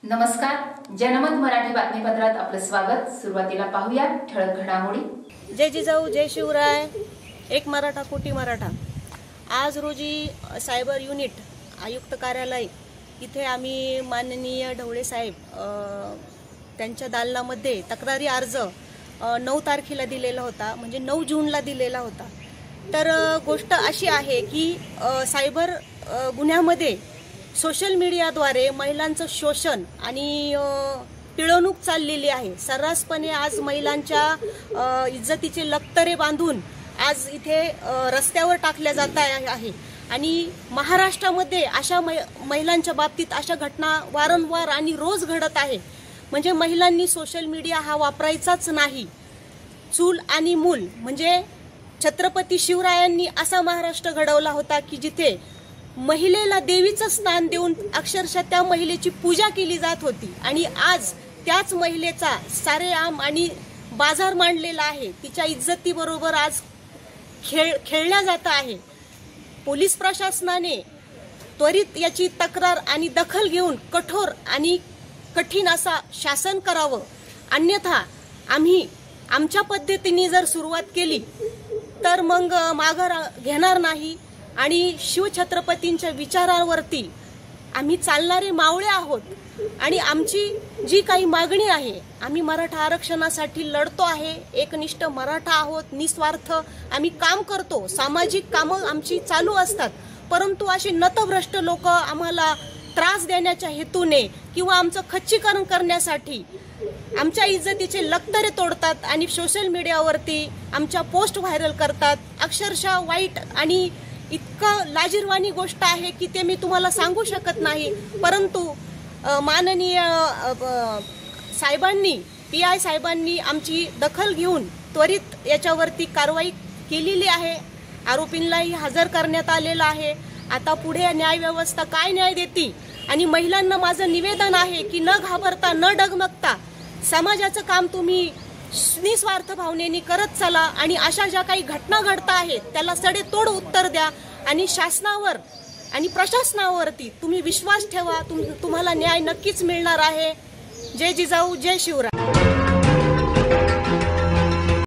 नमस्कार, जनमत मराठी बातमीपत्रात आपलं स्वागत। सुरुवातीला पाहूया ठळक घडामोडी। जय जिजाऊ जय शिवराय, एक मराठा कोटी मराठा। आज रोजी सायबर युनिट आयुक्त कार्यालय इथे आम्ही माननीय ढवळे साहेब त्यांच्या दालनामध्ये तक्रारी अर्ज 9 तारखेला दिलेला होता, म्हणजे 9 जूनला दिलेला होता। तर गोष्ट अशी आहे की सायबर गुन्ह्यामध्ये सोशल मीडियाद्वारे महिलांचं शोषण आणि पिळवणूक चाललेली आहे। सर्रासपणे आज महिलांच्या इज्जतीचे लक्तरे बांधून आज इथे रस्त्यावर टाकल्या जात आहे आणि महाराष्ट्रामध्ये अशा महिलांच्या बाबतीत अशा घटना वारंवार आणि रोज घडत आहे। म्हणजे महिलांनी सोशल मीडिया हा वापरायचाच नाही। चूल आणि मूल म्हणजे छत्रपती शिवरायांनी असा महाराष्ट्र घडवला होता की जिथे महिलेला देवीचं स्थान देऊन अक्षरशः त्या महिलेची पूजा केली जात होती आणि आज त्याच महिलेचा सारेआम आणि बाजार मांडलेला आहे। तिच्या इज्जतीबरोबर आज खेळल्या जात आहे। पोलीस प्रशासनाने त्वरित याची तक्रार आणि दखल घेऊन कठोर आणि कठीण असा शासन करावं, अन्यथा आम्ही आमच्या पद्धतीने जर सुरुवात केली तर मग माघार घेणार नाही आणि शिवछत्रपतींच्या विचारांवरती आम्ही चालणारे मावळे आहोत। आणि आमची जी काही मागणी आहे, आम्ही मराठा आरक्षणासाठी लढतो आहे, एकनिष्ठ मराठा आहोत, निस्वार्थ आम्ही काम करतो, सामाजिक कामं आमची चालू असतात। परंतु असे नतभ्रष्ट लोक आम्हाला त्रास देण्याच्या हेतूने किंवा आमचं खच्चीकरण करण्यासाठी आमच्या इज्जतीचे लक्तरे तोडतात आणि सोशल मीडियावरती आमच्या पोस्ट व्हायरल करतात। अक्षरशः वाईट आणि इतकं लाजिरवाणी गोष्ट आहे की ते मी तुम्हाला सांगू शकत नाही। परंतु माननीय साहेबांनी PI साहेबांनी आमची दखल घेऊन त्वरित याच्यावरती कारवाई केलेली आहे। आरोपींनाही हजर करण्यात आलेला आहे। आता पुढे न्याय व्यवस्था काय न्याय देते। आणि महिलांना माझं निवेदन आहे की न घाबरता न डगमगता समाजाचं काम तुम्ही निस्वार्थ भावनेने करत चला आणि अशा ज्या काही घटना घडता आहेत त्याला सडेतोड उत्तर द्या आणि शासनावर आणि प्रशासनावरती तुम्ही विश्वास ठेवा। तुम्हाला न्याय नक्कीच मिळणार आहे। जय जिजाऊ जय शिवराय।